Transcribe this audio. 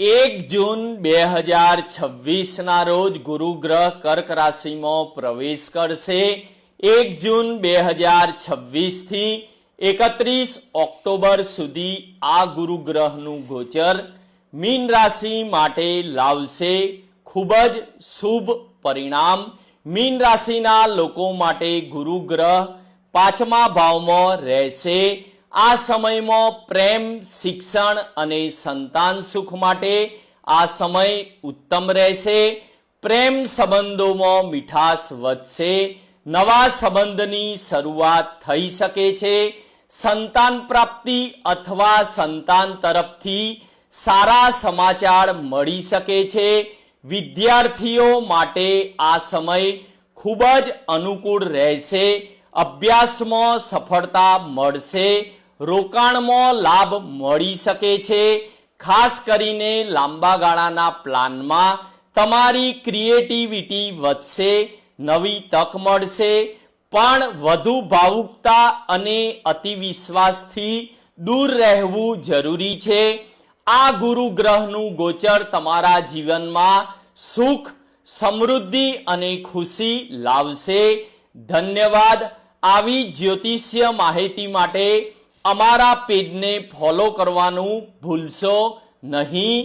1 જૂન 2026 ના રોજ ગુરુ ગ્રહ કર્ક રાશિમાં પ્રવેશ કરશે। 1 જૂન 2026 થી 31 ઓક્ટોબર સુધી આ ગુરુ ગ્રહનું ગોચર મીન રાશિ માટે લાવશે ખૂબ જ શુભ પરિણામ। મીન રાશિના લોકો માટે ગુરુ ગ્રહ 5મા ભાવમાં રહેશે। આ સમયમાં પ્રેમ, શિક્ષણ અને સંતાન સુખ માટે આ સમય ઉત્તમ રહેશે। પ્રેમ સંબંધોમાં મીઠાશ વધશે। નવા સંબંધની શરૂઆત થઈ શકે છે। સંતાન પ્રાપ્તિ અથવા સંતાન તરફથી સારા સમાચાર મળી શકે છે। વિદ્યાર્થીઓ માટે આ સમય ખૂબ જ અનુકૂળ રહેશે। અભ્યાસમાં સફળતા મળશે। રોકાણમાં લાભ મળી શકે છે। ખાસ કરીને લાંબા ગાળાના પ્લાનમાં તમારી ક્રિએટિવિટી વધશે। નવી તક મળશે, પણ વધુ ભાવુકતા અને અતિવિશ્વાસથી દૂર રહેવું જરૂરી છે। આ ગુરુ ગ્રહનું ગોચર તમારા જીવનમાં સુખ, સમૃદ્ધિ અને ખુશી લાવશે। ધન્યવાદ। આવી જ્યોતિષીય માહિતી માટે અમારા પેજને ફોલો કરવાનું ભૂલશો નહીં।